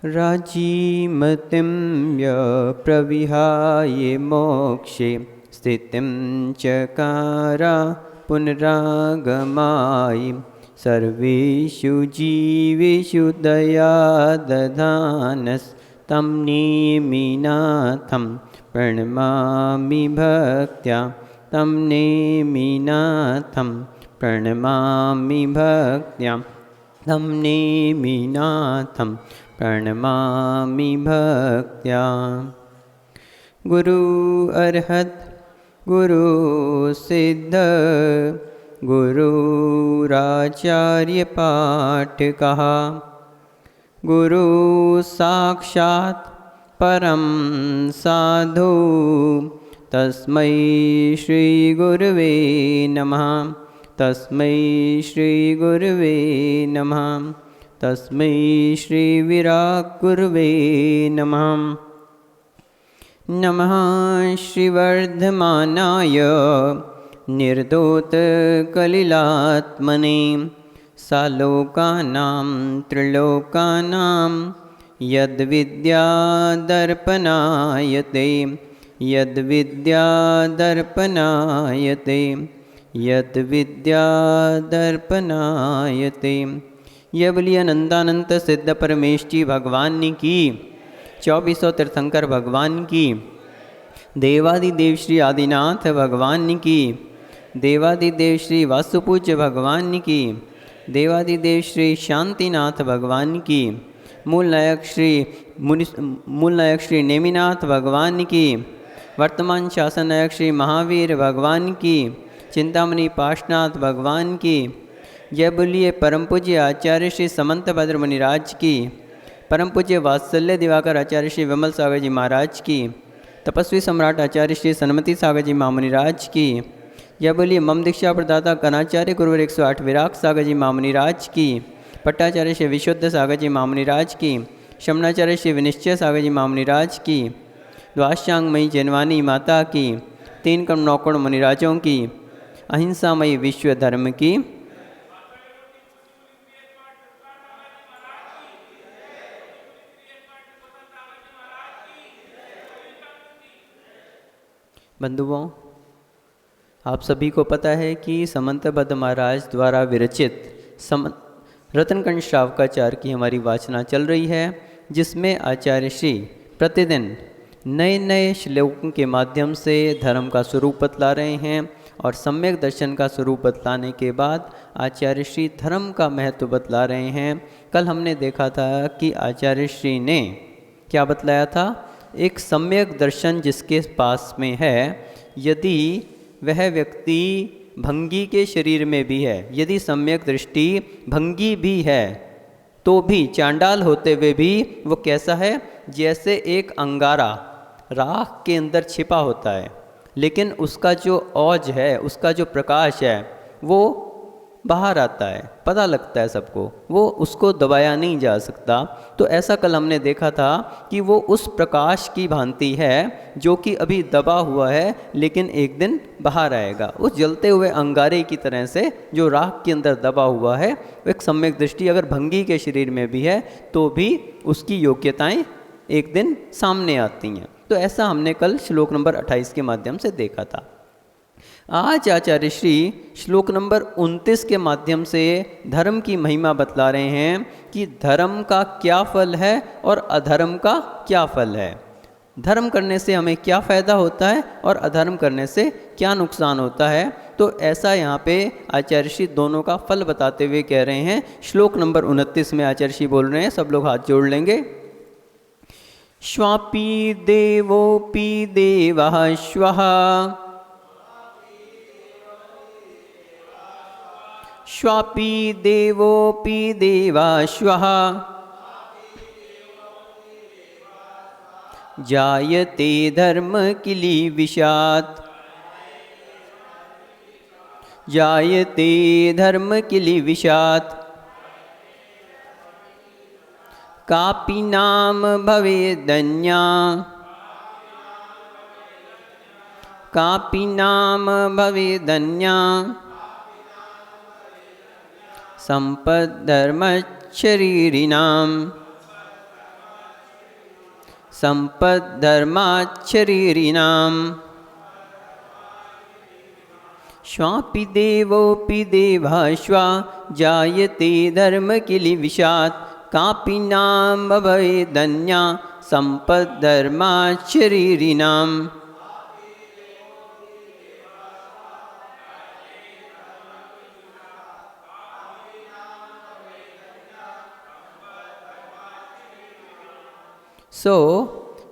राजीमतिं य प्रविहाय मोक्षे स्थितिं चकार पुनरागमाय सर्वेषु जीवेषु दया दधानस्तं नेमिनाथं प्रणमामि भक्त्या तं नेमिनाथं प्रणमामि भक्त्या तं नेमिनाथं प्रणमामि भक्त्या। गुरु अर्हत गुरु सिद्ध गुरुराचार्य पाठ कहा। गुरु साक्षात् परम साधु तस्मै श्री गुरवे नमः। तस्मै श्री गुरवे नमः। तस्मै श्री विराट गुरवे नमः। नमः श्रीवर्धमानाय निर्धूतकलिलात्मने सालोकानां त्रिलोकानां यद्विद्यादर्पणायते यद्विद्यादर्पणायते यद्विद्यादर्पणायते। यह बोलिए अनंतानंत सिद्ध परमेश जी भगवान की, 2400 तीर्थंकर भगवान की, देवादिदेव श्री आदिनाथ भगवान की, देवादिदेव श्री वासुपूज्य भगवान की, देवादिदेव श्री शांतिनाथ भगवान की, मूल नायक श्री नेमिनाथ भगवान की, वर्तमान शासन नायक श्री महावीर भगवान की, चिंतामणि पाशनाथ भगवान की। यह बोलिए परम पूज्य आचार्य श्री समंत भद्र मुनिराज की, परम पूज्य वात्सल्य दिवाकर आचार्य श्री विमल सागर जी महाराज की, तपस्वी सम्राट आचार्य श्री सन्मति सागर जी महामुनिराज की। यह बोलिए मम दीक्षा प्रदाता कनाचार्य गुरुवर 108 विराग सागर जी महामुनिराज की, पट्टाचार्य श्री विशुद्ध सागर जी महामुनिराज की, शमनाचार्य श्री विनिश्चय सागर जी महामुनिराज की, द्वाश्यांगमयी जैनवानी माता की, 3 करोड़ 9 करोड़ मुनिराजों की, अहिंसामयी विश्व धर्म की। बंधुओं, आप सभी को पता है कि समंतबद्ध महाराज द्वारा विरचित रत्नकंठ श्रावकाचार्य की हमारी वाचना चल रही है, जिसमें आचार्य श्री प्रतिदिन नए नए श्लोकों के माध्यम से धर्म का स्वरूप बतला रहे हैं और सम्यक दर्शन का स्वरूप बतलाने के बाद आचार्य श्री धर्म का महत्व बतला रहे हैं। कल हमने देखा था कि आचार्य श्री ने क्या बतलाया था? एक सम्यक दर्शन जिसके पास में है, यदि वह व्यक्ति भंगी के शरीर में भी है, यदि सम्यक दृष्टि भंगी भी है, तो भी चांडाल होते हुए भी वो कैसा है? जैसे एक अंगारा राख के अंदर छिपा होता है, लेकिन उसका जो औज है, उसका जो प्रकाश है, वो बाहर आता है, पता लगता है सबको, वो उसको दबाया नहीं जा सकता। तो ऐसा कल हमने देखा था कि वो उस प्रकाश की भांति है जो कि अभी दबा हुआ है, लेकिन एक दिन बाहर आएगा। उस जलते हुए अंगारे की तरह से जो राख के अंदर दबा हुआ है, वो एक सम्यक दृष्टि अगर भंगी के शरीर में भी है तो भी उसकी योग्यताएं एक दिन सामने आती हैं। तो ऐसा हमने कल श्लोक नंबर 28 के माध्यम से देखा था। आज आचार्य श्री श्लोक नंबर 29 के माध्यम से धर्म की महिमा बतला रहे हैं कि धर्म का क्या फल है और अधर्म का क्या फल है। धर्म करने से हमें क्या फ़ायदा होता है और अधर्म करने से क्या नुकसान होता है। तो ऐसा यहाँ पे आचार्य श्री दोनों का फल बताते हुए कह रहे हैं। श्लोक नंबर 29 में आचार्य श्री बोल रहे हैं, सब लोग हाथ जोड़ लेंगे। श्वापी देवोपी देवः श्वः, श्वापी देवोपि देवा श्वः, जायते धर्म किलीविषात्, जायते धर्म किलीविषात्, कापि नाम भवेदन्या, कापि नाम भवेदन्या, सम्पद्धर्मशरीरिणां, सम्पद्धर्माच्छरीरिणाम् श्वापि देवोऽपि देवाश्वा जायते धर्मकिलिविषात् कापि नाम भवेदन्या सम्पद्धर्माच्छरीरिणाम्। So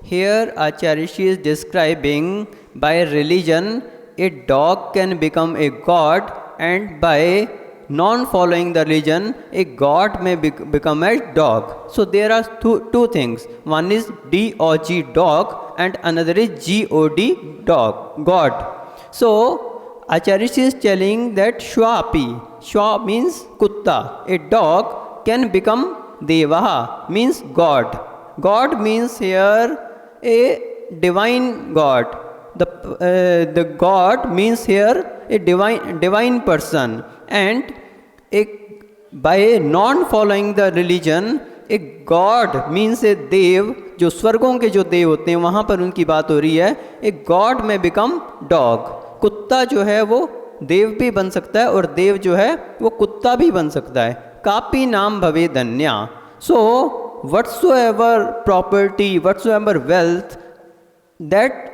here Acharya Shri is describing by religion a dog can become a god, and by non-following the religion a god may become a dog. So there are two things. One is D-O-G dog and another is G-O-D dog, god. So Acharya Shri is telling that Shwapi, Shwa means kutta, a dog can become Devaha means god. God means here a divine God. The God means here a divine person, and by non following the religion a God means a देव, जो स्वर्गों के जो देव होते हैं वहाँ पर उनकी बात हो रही है. ए गॉड में बिकम डॉग. कुत्ता जो है वो देव भी बन सकता है और देव जो है वो कुत्ता भी बन सकता है. कापी नाम भवे धन्या. सो whatsoever property, whatsoever wealth, that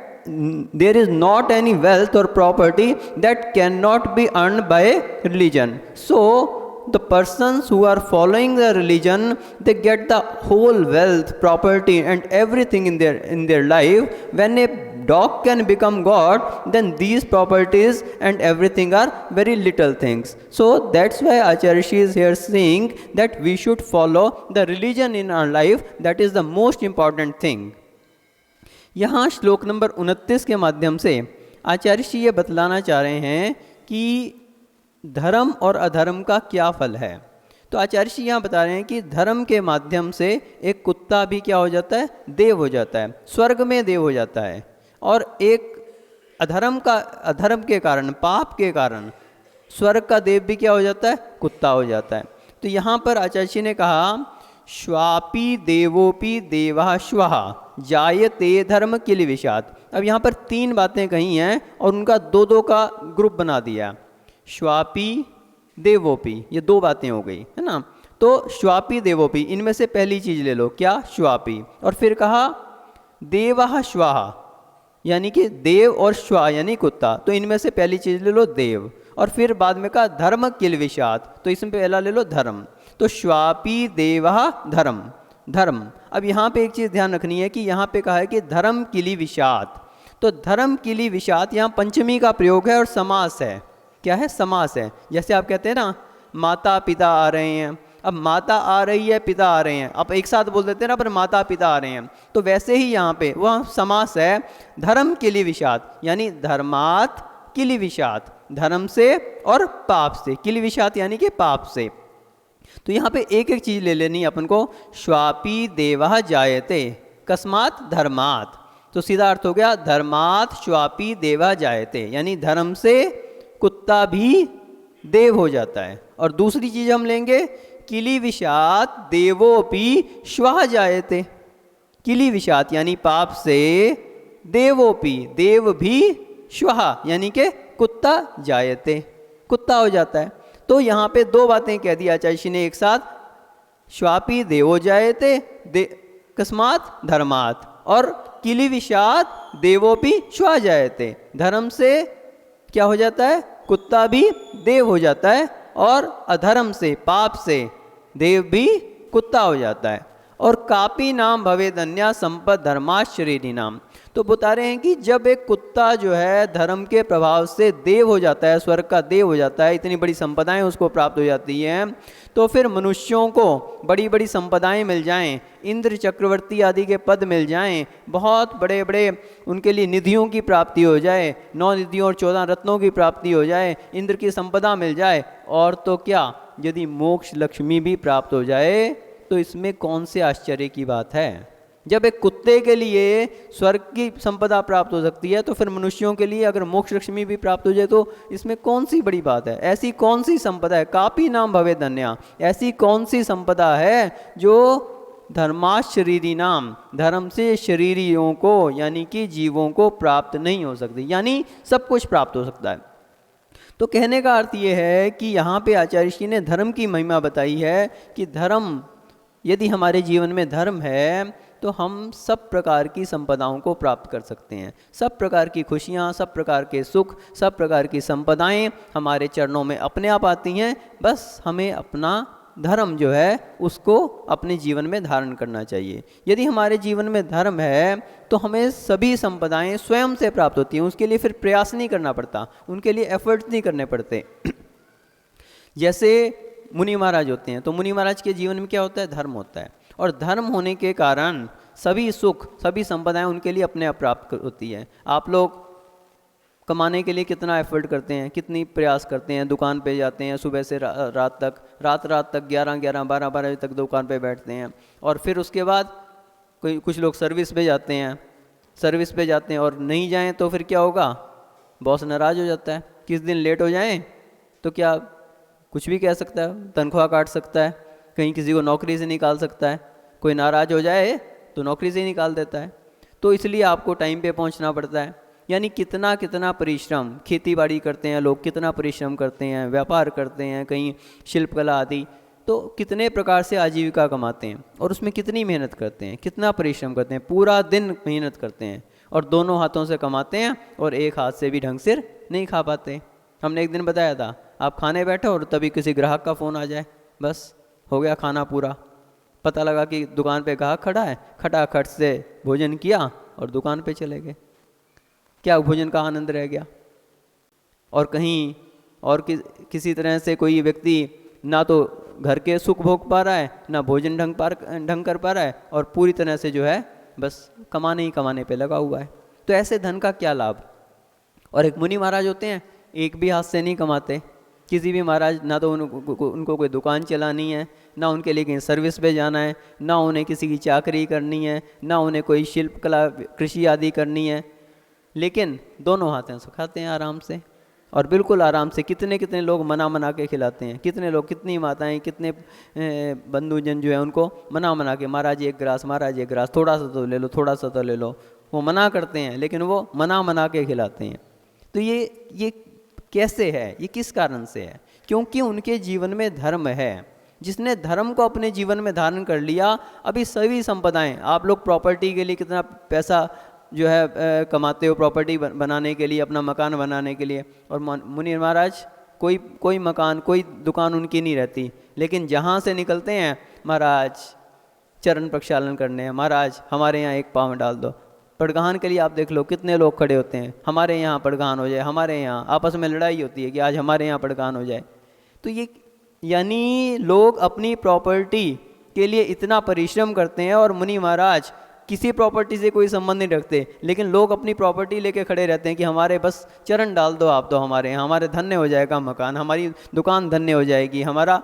there is not any wealth or property that cannot be earned by religion. So the persons who are following the religion, they get the whole wealth, property and everything in their life. When a dog can become God, then these properties and everything are very little things. So that's why Acharya Shri is here saying that we should follow the religion in our life. That is the most important thing. यहाँ श्लोक number 29 के माध्यम से आचार्य श्री ये बतलाना चाह रहे हैं कि धर्म और अधर्म का क्या फल है. तो आचार्य श्री यहाँ बता रहे हैं कि धर्म के माध्यम से एक कुत्ता भी क्या हो जाता है, देव हो जाता है, स्वर्ग में देव हो जाता है. और एक अधर्म के कारण, पाप के कारण स्वर्ग का देव भी क्या हो जाता है, कुत्ता हो जाता है. तो यहाँ पर आचार्य जी ने कहा श्वापी देवोपि देवा श्वः जायते धर्म किलिविषात्. अब यहाँ पर 3 बातें कही हैं और उनका 2-2 का ग्रुप बना दिया. श्वापी देवोपि, ये 2 बातें हो गई है ना. तो श्वापी देवोपि, इनमें से पहली चीज ले लो, क्या, श्वापी. और फिर कहा देवः श्वः, यानी कि देव और श्वा यानी कुत्ता. तो इनमें से पहली चीज ले लो देव. और फिर बाद में कहा धर्म किलविषात्, तो इसमें पहला ले लो धर्म. तो श्वापी देवः धर्म, धर्म. अब यहाँ पे एक चीज़ ध्यान रखनी है कि यहाँ पे कहा है कि धर्म किलिविषात्. तो धर्म किलिविषात् यहाँ पंचमी का प्रयोग है और समास है. क्या है, समास है. जैसे आप कहते हैं ना माता पिता आ रहे हैं. अब माता आ रही है, पिता आ रहे हैं, आप एक साथ बोल देते हैं ना, पर माता पिता आ रहे हैं. तो वैसे ही यहाँ पे वह समास है धर्म किलिविषात्, यानी धर्मात् किलिविषात्, धर्म से और पाप से. किलिविषात् यानी कि पाप से. तो यहाँ पे एक एक चीज ले लेनी अपन को. श्वापी देवः जायते कस्मात् धर्मात्. तो सीधा अर्थ हो गया धर्मात् श्वापी देवः जायते, यानी धर्म से कुत्ता भी देव हो जाता है. और दूसरी चीज हम लेंगे किलिविषात् देवोपि श्वः जायते. किलिविषात् यानी पाप से, देवोपि देव भी, श्वः यानी के कुत्ता, जायते कुत्ता हो जाता है. तो यहाँ पे 2 बातें कह दी आचार्य जी ने एक साथ. श्वापी देवो जायते कस्मात् धर्मात्, और किलिविषात् देवोपि श्वः जायते, धर्म से क्या हो जाता है, कुत्ता भी देव हो जाता है. और अधर्म से, पाप से देव भी कुत्ता हो जाता है. और कापी नाम भवेदन्या संपद धर्माश्चर्यी नाम. तो बता रहे हैं कि जब एक कुत्ता जो है धर्म के प्रभाव से देव हो जाता है, स्वर्ग का देव हो जाता है, इतनी बड़ी संपदाएं उसको प्राप्त हो जाती हैं, तो फिर मनुष्यों को बड़ी बड़ी संपदाएं मिल जाएं, इंद्र चक्रवर्ती आदि के पद मिल जाएं, बहुत बड़े बड़े उनके लिए निधियों की प्राप्ति हो जाए, 9 निधियों और 14 रत्नों की प्राप्ति हो जाए, इंद्र की संपदा मिल जाए. और तो क्या, यदि मोक्ष लक्ष्मी भी प्राप्त हो जाए, तो इसमें कौन से आश्चर्य की बात है. जब एक कुत्ते के लिए स्वर्ग की संपदा प्राप्त हो सकती है, तो फिर मनुष्यों के लिए अगर मोक्ष लक्ष्मी भी प्राप्त हो जाए, तो इसमें कौन सी बड़ी बात है. ऐसी कौन सी संपदा है, कापी नाम भवे धन्या, ऐसी कौन सी संपदा है जो धर्माशरीरी नाम, धर्म से शरीरियों को यानी कि जीवों को प्राप्त नहीं हो सकती, यानी सब कुछ प्राप्त हो सकता है। तो कहने का अर्थ ये है कि यहाँ पे आचार्य श्री ने धर्म की महिमा बताई है कि धर्म, यदि हमारे जीवन में धर्म है तो हम सब प्रकार की संपदाओं को प्राप्त कर सकते हैं। सब प्रकार की खुशियाँ, सब प्रकार के सुख, सब प्रकार की संपदाएं हमारे चरणों में अपने आप आती हैं। बस हमें अपना धर्म जो है उसको अपने जीवन में धारण करना चाहिए। यदि हमारे जीवन में धर्म है तो हमें सभी संपदाएं स्वयं से प्राप्त होती हैं, उसके लिए फिर प्रयास नहीं करना पड़ता, उनके लिए एफर्ट्स नहीं करने पड़ते। जैसे मुनि महाराज होते हैं, तो मुनि महाराज के जीवन में क्या होता है? धर्म होता है, और धर्म होने के कारण सभी सुख, सभी संपदाएं उनके लिए अपने आप प्राप्त होती है। आप लोग कमाने के लिए कितना एफर्ट करते हैं, कितनी प्रयास करते हैं, दुकान पे जाते हैं सुबह से रात तक, रात तक 11 12 बजे तक दुकान पे बैठते हैं, और फिर उसके बाद कुछ लोग सर्विस पे जाते हैं, और नहीं जाएं तो फिर क्या होगा? बॉस नाराज़ हो जाता है। किस दिन लेट हो जाएं तो क्या कुछ भी कह सकता है, तनख्वाह काट सकता है, कहीं किसी को नौकरी से निकाल सकता है, कोई नाराज़ हो जाए तो नौकरी से ही निकाल देता है। तो इसलिए आपको टाइम पे पहुंचना पड़ता है। यानी कितना परिश्रम, खेती बाड़ी करते हैं लोग, कितना परिश्रम करते हैं, व्यापार करते हैं, कहीं शिल्पकला आदि, तो कितने प्रकार से आजीविका कमाते हैं, और उसमें कितनी मेहनत करते हैं, कितना परिश्रम करते हैं, पूरा दिन मेहनत करते हैं, और दोनों हाथों से कमाते हैं, और एक हाथ से भी ढंग से नहीं खा पाते। हमने एक दिन बताया था, आप खाने बैठो और तभी किसी ग्राहक का फ़ोन आ जाए, बस हो गया खाना पूरा। पता लगा कि दुकान पे ग्राहक खड़ा है, खटाखट से भोजन किया और दुकान पे चले गए। क्या भोजन का आनंद रह गया? और कहीं और किसी तरह से कोई व्यक्ति ना तो घर के सुख भोग पा रहा है, ना भोजन ढंग कर पा रहा है, और पूरी तरह से जो है बस कमाने ही कमाने पे लगा हुआ है। तो ऐसे धन का क्या लाभ? और एक मुनि महाराज होते हैं, एक भी हाथ से नहीं कमाते। किसी भी महाराज, ना तो उनको कोई दुकान चलानी है, ना उनके लिए कहीं सर्विस पे जाना है, ना उन्हें किसी की चाकरी करनी है, ना उन्हें कोई शिल्पकला कृषि आदि करनी है, लेकिन दोनों हाथों से खाते हैं आराम से, और बिल्कुल आराम से। कितने लोग मना के खिलाते हैं, कितने लोग, कितनी माताएं, कितने बंधुजन जो है उनको मना के, महाराज एक गिलास, थोड़ा सा तो ले लो, वो मना करते हैं, लेकिन वो मना के खिलाते हैं। तो ये कैसे है? ये किस कारण से है? क्योंकि उनके जीवन में धर्म है। जिसने धर्म को अपने जीवन में धारण कर लिया, अभी सभी संपदाएं, आप लोग प्रॉपर्टी के लिए कितना पैसा जो है कमाते हो, प्रॉपर्टी बनाने के लिए, अपना मकान बनाने के लिए, और मुनि महाराज कोई मकान, कोई दुकान उनकी नहीं रहती, लेकिन जहाँ से निकलते हैं, महाराज चरण प्रक्षालन करने हैं, महाराज हमारे यहाँ एक पाँव डाल दो। पड़गान के लिए आप देख लो कितने लोग खड़े होते हैं, हमारे यहाँ पड़गान हो जाए, हमारे यहाँ आपस में लड़ाई होती है कि आज हमारे यहाँ पड़गान हो जाए। तो ये यानी लोग अपनी प्रॉपर्टी के लिए इतना परिश्रम करते हैं, और मुनि महाराज किसी प्रॉपर्टी से कोई संबंध नहीं रखते, लेकिन लोग अपनी प्रॉपर्टी लेके खड़े रहते हैं कि हमारे बस चरण डाल दो आप तो हमारे यहाँ, हमारे धन्य हो जाएगा मकान, हमारी दुकान धन्य हो जाएगी, हमारा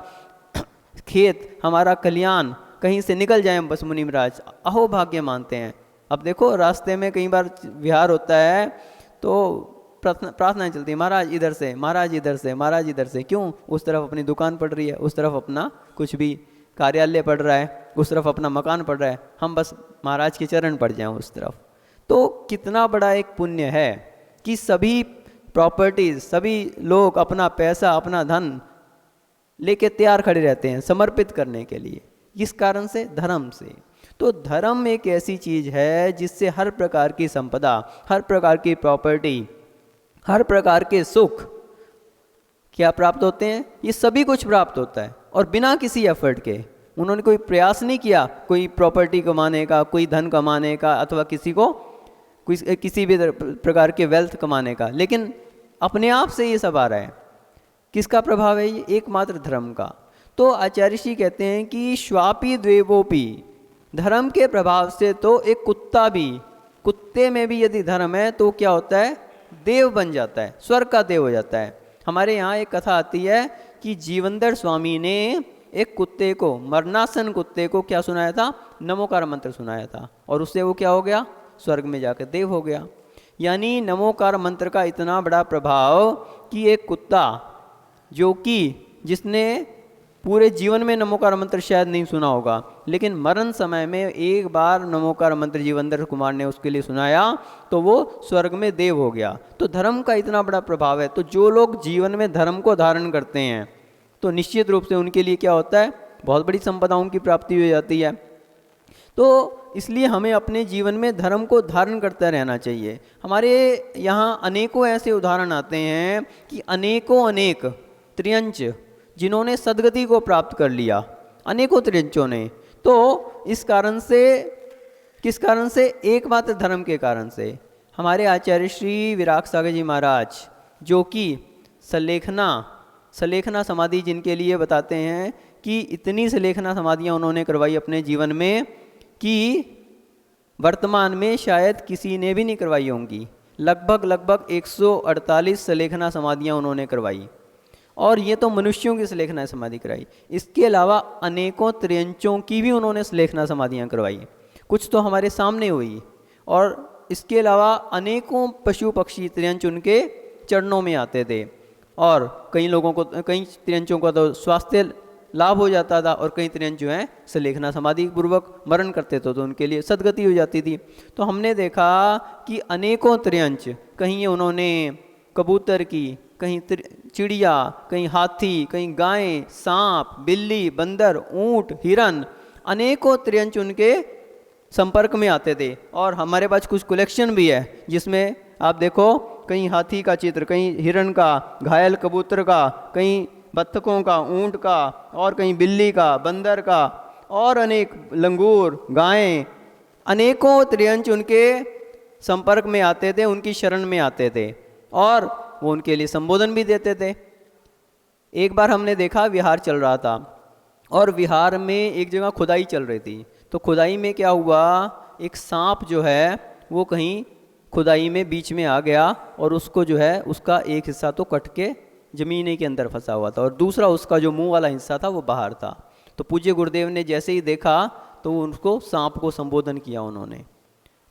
खेत, हमारा कल्याण कहीं से निकल जाए बस। मुनि महाराज अहो भाग्य मानते हैं। अब देखो रास्ते में कई बार विहार होता है तो प्रार्थनाएं चलती है, महाराज इधर से, महाराज इधर से, महाराज इधर से। क्यों? उस तरफ अपनी दुकान पड़ रही है, उस तरफ अपना कुछ भी कार्यालय पड़ रहा है, उस तरफ अपना मकान पड़ रहा है, हम बस महाराज के चरण पड़ जाएं उस तरफ। तो कितना बड़ा एक पुण्य है कि सभी प्रॉपर्टीज, सभी लोग अपना पैसा, अपना धन लेके तैयार खड़े रहते हैं समर्पित करने के लिए। किस कारण से? धर्म से। तो धर्म एक ऐसी चीज है जिससे हर प्रकार की संपदा, हर प्रकार की प्रॉपर्टी, हर प्रकार के सुख क्या प्राप्त होते हैं? ये सभी कुछ प्राप्त होता है, और बिना किसी एफर्ट के। उन्होंने कोई प्रयास नहीं किया कोई प्रॉपर्टी कमाने का, कोई धन कमाने का, अथवा किसी भी प्रकार के वेल्थ कमाने का, लेकिन अपने आप से ये सब आ रहा है। किसका प्रभाव है ये? एकमात्र धर्म का। तो आचार्य श्री कहते हैं कि श्वापी द्वेवोपी, धर्म के प्रभाव से तो एक कुत्ता भी, कुत्ते में भी यदि धर्म है तो क्या होता है? देव बन जाता है, स्वर्ग का देव हो जाता है। हमारे यहाँ एक कथा आती है कि जीवनधर स्वामी ने एक कुत्ते को, मरणासन कुत्ते को क्या सुनाया था? नमोकार मंत्र सुनाया था, और उससे वो क्या हो गया? स्वर्ग में जाकर देव हो गया। यानी नमोकार मंत्र का इतना बड़ा प्रभाव कि एक कुत्ता जो कि जिसने पूरे जीवन में नमोकार मंत्र शायद नहीं सुना होगा, लेकिन मरण समय में एक बार नमोकार मंत्र जीवेंद्र कुमार ने उसके लिए सुनाया तो वो स्वर्ग में देव हो गया। तो धर्म का इतना बड़ा प्रभाव है। तो जो लोग जीवन में धर्म को धारण करते हैं तो निश्चित रूप से उनके लिए क्या होता है, बहुत बड़ी संपदाओं की प्राप्ति हो जाती है। तो इसलिए हमें अपने जीवन में धर्म को धारण करते रहना चाहिए। हमारे यहाँ अनेकों ऐसे उदाहरण आते हैं कि अनेक त्रियंच जिन्होंने सदगति को प्राप्त कर लिया, अनेकों त्रियंचों ने। तो इस कारण से, किस कारण से, एकमात्र धर्म के कारण से। हमारे आचार्य श्री विराग सागर जी महाराज जो कि सलेखना समाधि जिनके लिए बताते हैं कि इतनी सलेखना समाधियाँ उन्होंने करवाई अपने जीवन में कि वर्तमान में शायद किसी ने भी नहीं करवाई होंगी। लगभग 148 सलेखना समाधियाँ उन्होंने करवाई, और ये तो मनुष्यों की सलेखना समाधि कराई। इसके अलावा अनेकों त्रियंचों की भी उन्होंने सलेखना समाधियाँ करवाई, कुछ तो हमारे सामने हुई। और इसके अलावा अनेकों पशु पक्षी त्रियंच उनके चरणों में आते थे, और कई त्रियंचों का तो स्वास्थ्य लाभ हो जाता था, और कई त्रियंच जो हैं सलेखना समाधि पूर्वक मरण करते थे तो उनके लिए सदगति हो जाती थी। तो हमने देखा कि अनेकों त्रियंच, कहीं उन्होंने कबूतर की, कहीं चिड़िया, कहीं हाथी, कहीं गायें, सांप, बिल्ली, बंदर, ऊंट, हिरन, अनेकों त्रियंच उनके संपर्क में आते थे। और हमारे पास कुछ कलेक्शन भी है जिसमें आप देखो कहीं हाथी का चित्र, कहीं हिरन का, घायल कबूतर का, कहीं बत्तखों का, ऊंट का, और कहीं बिल्ली का, बंदर का, और अनेक लंगूर, गायें, अनेकों त्रियंच उनके संपर्क में आते थे, उनकी शरण में आते थे, और वो उनके लिए संबोधन भी देते थे। एक बार हमने देखा विहार चल रहा था, और विहार में एक जगह खुदाई चल रही थी। तो खुदाई में क्या हुआ, एक सांप जो है वो कहीं खुदाई में बीच में आ गया, और उसको जो है उसका एक हिस्सा तो कट के जमीन के अंदर फंसा हुआ था, और दूसरा उसका जो मुंह वाला हिस्सा था वो बाहर था। तो पूज्य गुरुदेव ने जैसे ही देखा तो उसको सांप को संबोधन किया उन्होंने।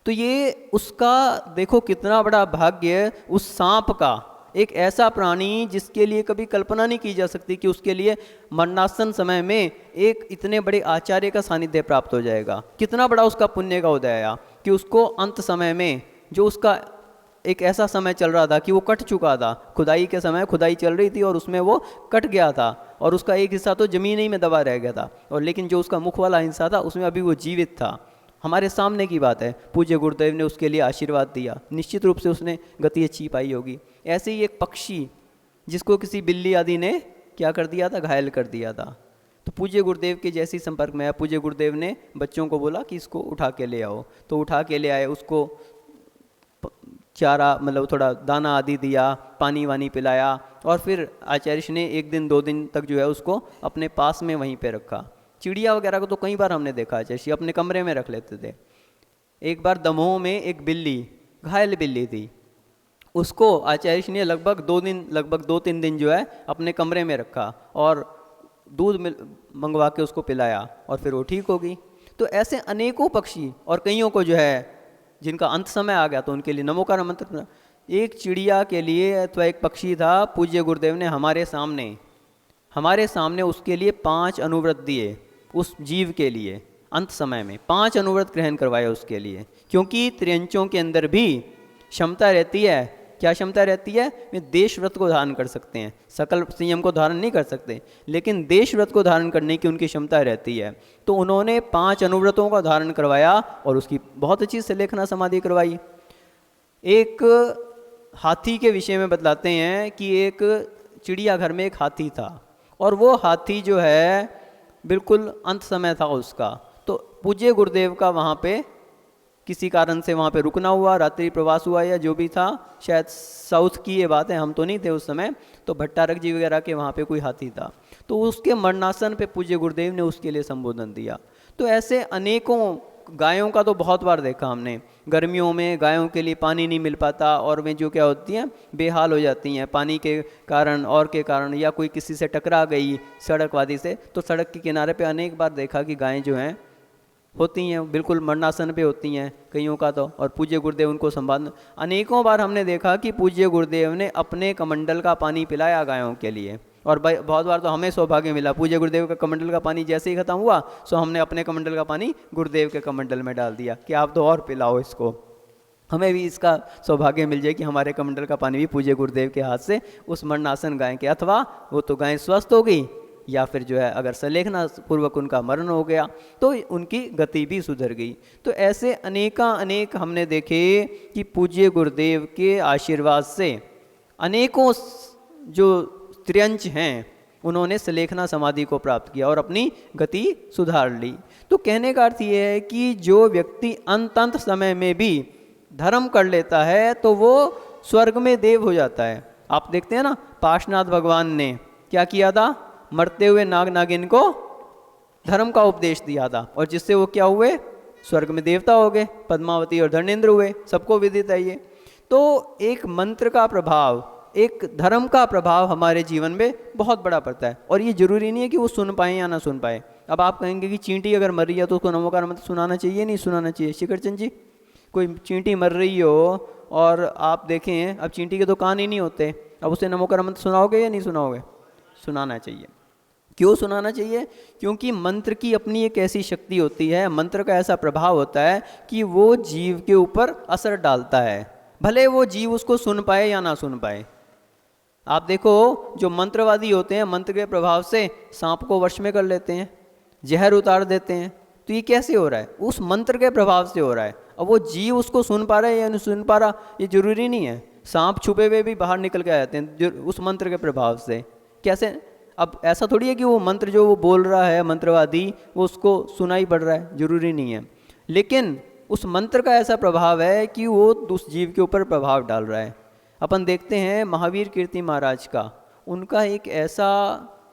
तो ये उसका देखो कितना बड़ा भाग्य उस सांप का, एक ऐसा प्राणी जिसके लिए कभी कल्पना नहीं की जा सकती कि उसके लिए मरणासन समय में एक इतने बड़े आचार्य का सानिध्य प्राप्त हो जाएगा। कितना बड़ा उसका पुण्य का उदय आया कि उसको अंत समय में, जो उसका एक ऐसा समय चल रहा था कि वो कट चुका था, खुदाई के समय खुदाई चल रही थी और उसमें वो कट गया था, और उसका एक हिस्सा तो जमीन ही में दबा रह गया था, और लेकिन जो उसका मुख वाला हिस्सा था उसमें अभी वो जीवित था। हमारे सामने की बात है, पूज्य गुरुदेव ने उसके लिए आशीर्वाद दिया, निश्चित रूप से उसने गति अच्छी पाई होगी। ऐसे ही एक पक्षी जिसको किसी बिल्ली आदि ने क्या कर दिया था, घायल कर दिया था, तो पूज्य गुरुदेव के जैसे ही संपर्क में आया, पूज्य गुरुदेव ने बच्चों को बोला कि इसको उठा के ले आओ। तो उठा के ले आए, उसको चारा मतलब थोड़ा दाना आदि दिया, पानी वानी पिलाया, और फिर आचार्य ने 1 दिन 2 दिन तक जो है उसको अपने पास में वहीं पे रखा। चिड़िया वगैरह को तो कई बार हमने देखा आचार्य अपने कमरे में रख लेते थे। एक बार दमोह में एक बिल्ली, घायल बिल्ली थी, उसको आचार्य ने लगभग 2-3 दिन जो है अपने कमरे में रखा, और दूध मंगवा के उसको पिलाया, और फिर वो ठीक हो गई। तो ऐसे अनेकों पक्षी, और कईयों को जो है जिनका अंत समय आ गया तो उनके लिए नमोकार मंत्र। एक चिड़िया के लिए अथवा एक पक्षी था, पूज्य गुरुदेव ने हमारे सामने उसके लिए 5 अनुव्रत दिए, उस जीव के लिए अंत समय में 5 अनुव्रत ग्रहण करवाए उसके लिए, क्योंकि त्रियंचों के अंदर भी क्षमता रहती है। क्या क्षमता रहती है, वे देश व्रत को धारण कर सकते हैं, सकल संयम को धारण नहीं कर सकते, लेकिन देश व्रत को धारण करने की उनकी क्षमता रहती है। तो उन्होंने 5 अनुव्रतों का धारण करवाया, और उसकी बहुत अच्छी सलेखना समाधि करवाई। एक हाथी के विषय में बतलाते हैं कि एक चिड़ियाघर में एक हाथी था, और वो हाथी जो है बिल्कुल अंत समय था उसका। तो पूज्य गुरुदेव का वहाँ पे किसी कारण से वहाँ पे रुकना हुआ, रात्रि प्रवास हुआ, या जो भी था, शायद साउथ की ये बात है, हम तो नहीं थे उस समय। तो भट्टारक जी वगैरह के वहाँ पे कोई हाथी था, तो उसके मरणासन पे पूज्य गुरुदेव ने उसके लिए संबोधन दिया। तो ऐसे अनेकों, गायों का तो बहुत बार देखा हमने, गर्मियों में गायों के लिए पानी नहीं मिल पाता, और वे जो क्या होती हैं, बेहाल हो जाती हैं पानी के कारण और के कारण, या कोई किसी से टकरा गई सड़क वादी से, तो सड़क के किनारे पे अनेक बार देखा कि गायें जो हैं होती हैं बिल्कुल मरणासन पे होती हैं कईयों का तो, और पूज्य गुरुदेव उनको संभाल। अनेकों बार हमने देखा कि पूज्य गुरुदेव ने अपने कमंडल का पानी पिलाया गायों के लिए, और बहुत बार तो हमें सौभाग्य मिला, पूज्य गुरुदेव का कमंडल का पानी जैसे ही खत्म हुआ सो हमने अपने कमंडल का पानी गुरुदेव के कमंडल में डाल दिया कि आप तो और पिलाओ इसको। हमें भी इसका सौभाग्य मिल जाए कि हमारे कमंडल का पानी भी पूज्य गुरुदेव के हाथ से उस मरणासन गाय के, अथवा वो तो गाय स्वस्थ हो गई या फिर जो है अगर सलेखना पूर्वक उनका मरण हो गया तो उनकी गति भी सुधर गई। तो ऐसे अनेक हमने देखे कि पूज्य गुरुदेव के आशीर्वाद से अनेकों जो त्रियंच हैं उन्होंने सलेखना समाधि को प्राप्त किया और अपनी गति सुधार ली। तो कहने का अर्थ ये है कि जो व्यक्ति अंत समय में भी धर्म कर लेता है तो वो स्वर्ग में देव हो जाता है। आप देखते हैं ना, पार्श्वनाथ भगवान ने क्या किया था, मरते हुए नाग नागिन को धर्म का उपदेश दिया था और जिससे वो क्या हुए, स्वर्ग में देवता हो गए, पद्मावती और धर्मेंद्र हुए, सबको विदित है ये। तो एक मंत्र का प्रभाव, एक धर्म का प्रभाव हमारे जीवन में बहुत बड़ा पड़ता है और ये जरूरी नहीं है कि वो सुन पाए या ना सुन पाए। अब आप कहेंगे कि चींटी अगर मर रही है तो उसको नमोकार मंत्र सुनाना चाहिए, नहीं सुनाना चाहिए? शिखरचंद जी, कोई चींटी मर रही हो और आप देखें अब चींटी के तो कान ही नहीं होते, अब उसे नमोकार मंत्र सुनाओगे या नहीं सुनाओगे? सुनाना चाहिए। क्यों सुनाना चाहिए? क्योंकि मंत्र की अपनी एक ऐसी शक्ति होती है, मंत्र का ऐसा प्रभाव होता है कि वो जीव के ऊपर असर डालता है, भले वो जीव उसको सुन पाए या ना सुन पाए। आप देखो जो मंत्रवादी होते हैं मंत्र के प्रभाव से सांप को वश में कर लेते हैं, जहर उतार देते हैं। तो ये कैसे हो रहा है? उस मंत्र के प्रभाव से हो रहा है। अब वो जीव उसको सुन पा रहा है या नहीं सुन पा रहा ये जरूरी नहीं है। सांप छुपे हुए भी बाहर निकल के आ जाते हैं उस मंत्र के प्रभाव से। कैसे? अब ऐसा थोड़ी है कि वो मंत्र जो वो बोल रहा है मंत्रवादी वो उसको सुनाई पड़ रहा है, जरूरी नहीं है। लेकिन उस मंत्र का ऐसा प्रभाव है कि वो उस जीव के ऊपर प्रभाव डाल रहा है। अपन देखते हैं महावीर कीर्ति महाराज का, उनका एक ऐसा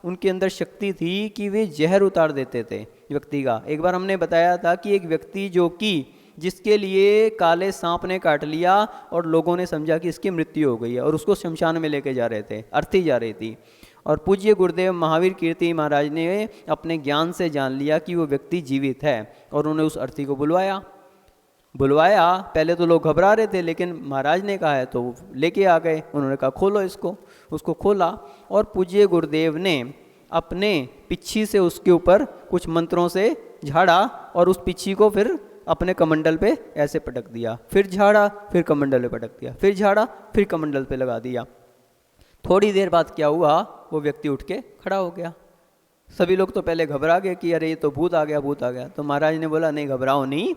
उनके अंदर शक्ति थी कि वे जहर उतार देते थे व्यक्ति का। एक बार हमने बताया था कि एक व्यक्ति जो कि जिसके लिए काले सांप ने काट लिया और लोगों ने समझा कि इसकी मृत्यु हो गई है और उसको शमशान में लेके जा रहे थे, अर्थी जा रही थी, और पूज्य गुरुदेव महावीर कीर्ति महाराज ने अपने ज्ञान से जान लिया कि वो व्यक्ति जीवित है और उन्होंने उस अर्थी को बुलवाया। पहले तो लोग घबरा रहे थे लेकिन महाराज ने कहा है तो लेके आ गए। उन्होंने कहा खोलो इसको, उसको खोला और पूज्य गुरुदेव ने अपने पिच्छी से उसके ऊपर कुछ मंत्रों से झाड़ा और उस पिच्छी को फिर अपने कमंडल पे ऐसे पटक दिया, फिर झाड़ा फिर कमंडल पे पटक दिया, फिर झाड़ा फिर कमंडल पे लगा दिया। थोड़ी देर बाद क्या हुआ, वो व्यक्ति उठ के खड़ा हो गया। सभी लोग तो पहले घबरा गए कि अरे ये तो भूत आ गया, भूत आ गया। तो महाराज ने बोला नहीं घबराओ नहीं,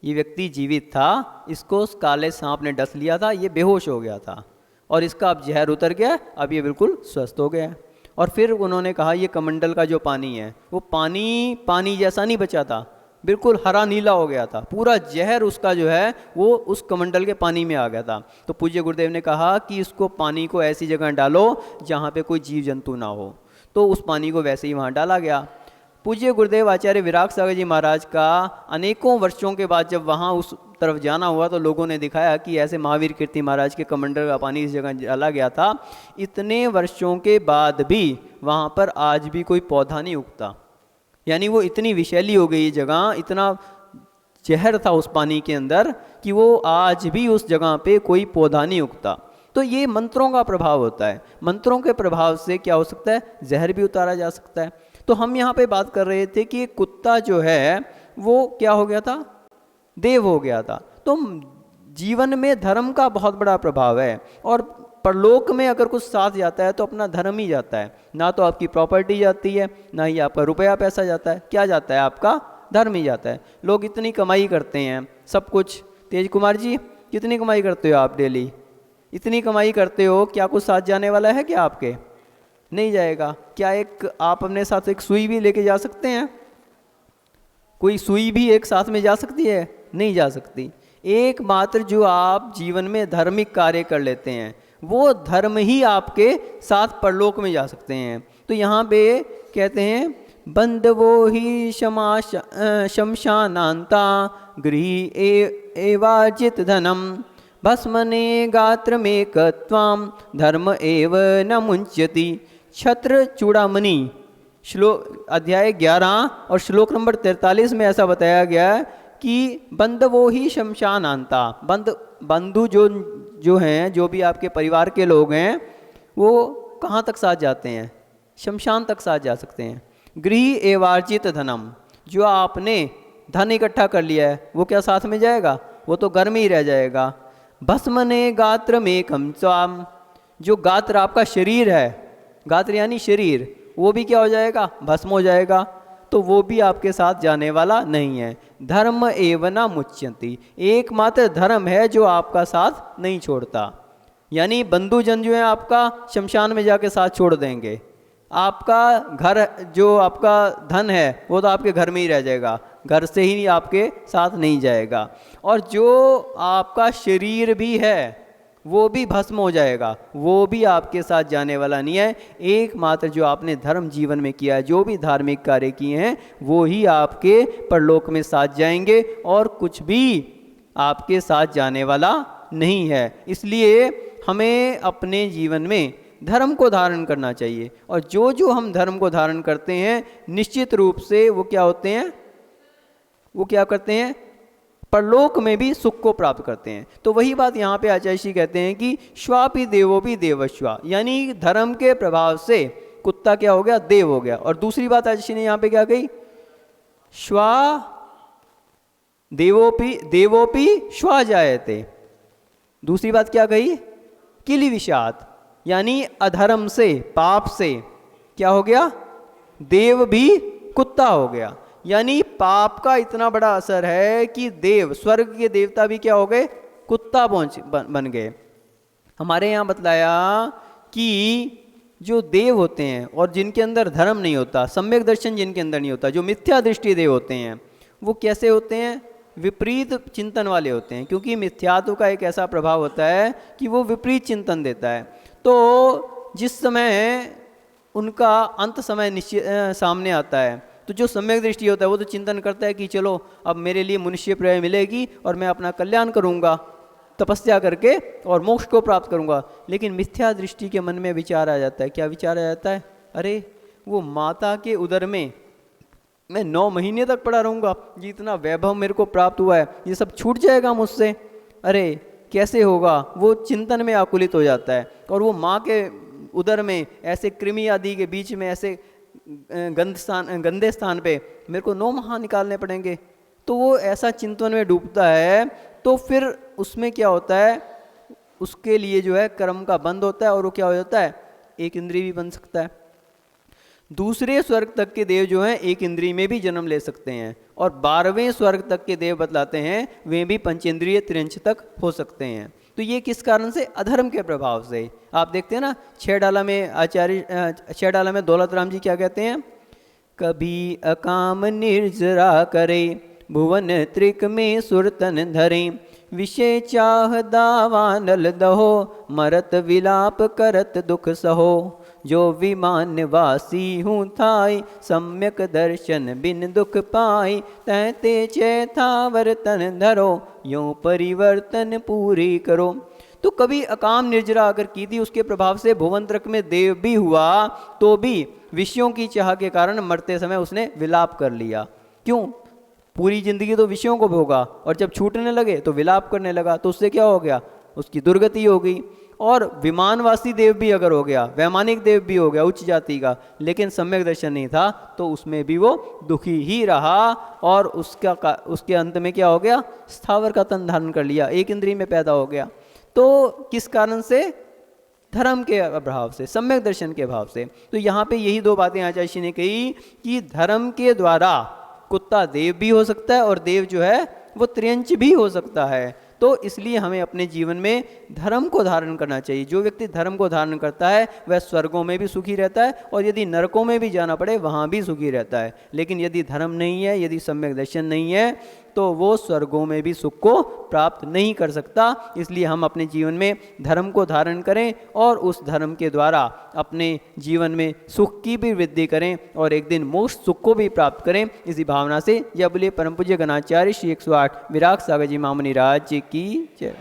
ये व्यक्ति जीवित था, इसको उस काले सांप ने डस लिया था, ये बेहोश हो गया था और इसका अब जहर उतर गया, अब ये बिल्कुल स्वस्थ हो गया। और फिर उन्होंने कहा ये कमंडल का जो पानी है वो पानी जैसा नहीं बचा था, बिल्कुल हरा नीला हो गया था, पूरा जहर उसका जो है वो उस कमंडल के पानी में आ गया था। तो पूज्य गुरुदेव ने कहा कि इसको पानी को ऐसी जगह डालो जहाँ पे कोई जीव जंतु ना हो। तो उस पानी को वैसे ही वहाँ डाला गया। पूज्य गुरुदेव आचार्य विराग सागर जी महाराज का अनेकों वर्षों के बाद जब वहाँ उस तरफ जाना हुआ तो लोगों ने दिखाया कि ऐसे महावीर कीर्ति महाराज के कमंडल का पानी इस जगह डाला गया था। इतने वर्षों के बाद भी वहाँ पर आज भी कोई पौधा नहीं उगता, यानी वो इतनी विषैली हो गई जगह, इतना जहर था उस पानी के अंदर कि वो आज भी उस जगह पे कोई पौधा नहीं उगता। तो ये मंत्रों का प्रभाव होता है। मंत्रों के प्रभाव से क्या हो सकता है, जहर भी उतारा जा सकता है। तो हम यहाँ पे बात कर रहे थे कि कुत्ता जो है वो क्या हो गया था, देव हो गया था। तो जीवन में धर्म का बहुत बड़ा प्रभाव है और परलोक में अगर कुछ साथ जाता है तो अपना धर्म ही जाता है, ना तो आपकी प्रॉपर्टी जाती है ना ही आपका रुपया पैसा जाता है, क्या जाता है, आपका धर्म ही जाता है। लोग इतनी कमाई करते हैं सब कुछ, तेज कुमार जी कितनी कमाई करते हो आप डेली, इतनी कमाई करते हो, क्या कुछ साथ जाने वाला है क्या आपके? नहीं जाएगा। क्या एक आप अपने साथ एक सुई भी लेके जा सकते हैं? कोई सुई भी एक साथ में जा सकती है? नहीं जा सकती। एकमात्र जो आप जीवन में धार्मिक कार्य कर लेते हैं वो धर्म ही आपके साथ परलोक में जा सकते हैं। तो यहाँ पे कहते हैं बंधवो ही शमशानांता गृही एवाजित धनम भस्मने गात्र में कत्वाम धर्म एव न मुंच्यति। छत्र चूड़ामणि श्लोक अध्याय 11 और श्लोक नंबर 43 में ऐसा बताया गया कि बंधवो ही शमशानांता, बंधु जो हैं, जो भी आपके परिवार के लोग हैं, वो कहाँ तक साथ जाते हैं? शमशान तक साथ जा सकते हैं। गृह एवार्जित धनम, जो आपने धन इकट्ठा कर लिया है वो क्या साथ में जाएगा? वो तो घर में ही रह जाएगा। भस्मने गात्र में कमचाम, जो गात्र आपका शरीर है, गात्र यानी शरीर, वो भी क्या हो जाएगा? भस्म हो जाएगा। तो वो भी आपके साथ जाने वाला नहीं है। धर्म एवं मुच्यंती, एकमात्र धर्म है जो आपका साथ नहीं छोड़ता। यानी बंधुजन जो है आपका शमशान में जाके साथ छोड़ देंगे। आपका घर, जो आपका धन है वो तो आपके घर में ही रह जाएगा, घर से ही आपके साथ नहीं जाएगा। और जो आपका शरीर भी है वो भी भस्म हो जाएगा, वो भी आपके साथ जाने वाला नहीं है। एकमात्र जो आपने धर्म जीवन में किया है, जो भी धार्मिक कार्य किए हैं, वो ही आपके परलोक में साथ जाएंगे और कुछ भी आपके साथ जाने वाला नहीं है। इसलिए हमें अपने जीवन में धर्म को धारण करना चाहिए। और जो जो हम धर्म को धारण करते हैं निश्चित रूप से वो क्या होते हैं? वो क्या करते हैं? परलोक में भी सुख को प्राप्त करते हैं। तो वही बात यहाँ पे आचार्य श्री कहते हैं कि श्वापि देवोपि देवश्वा, यानी धर्म के प्रभाव से कुत्ता क्या हो गया? देव हो गया। और दूसरी बात आचार्य श्री ने यहाँ पे क्या कही? श्वा देवोपि श्वा जायते। दूसरी बात क्या कही? किली विषात, यानी अधर्म से, पाप से क्या हो गया? देव भी कुत्ता हो गया। यानी पाप का इतना बड़ा असर है कि देव, स्वर्ग के देवता भी क्या हो गए? कुत्ता बन गए। हमारे यहाँ बतलाया कि जो देव होते हैं और जिनके अंदर धर्म नहीं होता, सम्यक दर्शन जिनके अंदर नहीं होता, जो मिथ्या दृष्टि देव होते हैं, वो कैसे होते हैं? विपरीत चिंतन वाले होते हैं। क्योंकि मिथ्यात्व का एक ऐसा प्रभाव होता है कि वो विपरीत चिंतन देता है। तो जिस समय उनका अंत समय निश्चित सामने आता है, तो जो सम्यक दृष्टि होता है वो तो चिंतन करता है कि चलो अब मेरे लिए मनुष्य प्रिय मिलेगी और मैं अपना कल्याण करूँगा तपस्या करके और मोक्ष को प्राप्त करूँगा। लेकिन मिथ्या दृष्टि के मन में विचार आ जाता है। क्या विचार आ जाता है? अरे वो माता के उदर में मैं 9 महीने तक पड़ा रहूँगा, जितना वैभव मेरे को प्राप्त हुआ है ये सब छूट जाएगा मुझसे, अरे कैसे होगा? वो चिंतन में आकुलित हो जाता है। और वो माँ के उदर में ऐसे कृमि आदि के बीच में ऐसे गंदे स्थान पे मेरे को 9 माह निकालने पड़ेंगे। तो वो ऐसा चिंतन में डूबता है। तो फिर उसमें क्या होता है? उसके लिए जो है कर्म का बंध होता है और वो क्या हो जाता है? एक इंद्रिय भी बन सकता है। दूसरे स्वर्ग तक के देव जो हैं एक इंद्रिय में भी जन्म ले सकते हैं। और 12वें स्वर्ग तक के देव बतलाते हैं वे भी पंचेंद्रिय त्रिंश तक हो सकते हैं। तो ये किस कारण से? अधर्म के प्रभाव से। आप देखते हैं ना 6 डाला में आचार्य 6 डाला में दौलत राम जी क्या कहते हैं? कभी अकाम निर्जरा करे, भुवन त्रिक में सुरतन धरे, विषय चाह दावानल दहो, मरत विलाप करत दुख सहो, जो विमान वासी हूँ थाई, सम्यक दर्शन बिन दुख पाई, तहते चैथा वर्तन धरो, यूं परिवर्तन पूरी करो। तो कभी अकाम निर्जरा अगर की थी, उसके प्रभाव से भुवंत्रक में देव भी हुआ, तो भी विषयों की चाह के कारण मरते समय उसने विलाप कर लिया। क्यों? पूरी जिंदगी तो विषयों को भोगा और जब छूटने लगे तो विलाप करने लगा। तो उससे क्या हो गया? उसकी दुर्गति हो गई। और विमानवासी देव भी अगर हो गया, वैमानिक देव भी हो गया उच्च जाति का, लेकिन सम्यक दर्शन नहीं था, तो उसमें भी वो दुखी ही रहा। और उसके अंत में क्या हो गया? स्थावर का तन धारण कर लिया, एक इंद्रिय में पैदा हो गया। तो किस कारण से? धर्म के अभाव से, सम्यक दर्शन के अभाव से। तो यहाँ पे यही 2 बातें आचार्य जी ने कही कि धर्म के द्वारा कुत्ता देव भी हो सकता है और देव जो है वो त्रियंच भी हो सकता है। तो इसलिए हमें अपने जीवन में धर्म को धारण करना चाहिए। जो व्यक्ति धर्म को धारण करता है वह स्वर्गों में भी सुखी रहता है और यदि नरकों में भी जाना पड़े वहाँ भी सुखी रहता है। लेकिन यदि धर्म नहीं है, यदि सम्यक दर्शन नहीं है, तो वो स्वर्गों में भी सुख को प्राप्त नहीं कर सकता। इसलिए हम अपने जीवन में धर्म को धारण करें और उस धर्म के द्वारा अपने जीवन में सुख की भी वृद्धि करें और एक दिन मोक्ष सुख को भी प्राप्त करें। इसी भावना से जय बोलिए परम पूज्य गणाचार्य श्री 108 विराग सागर जी महामुनि राज जी की जय।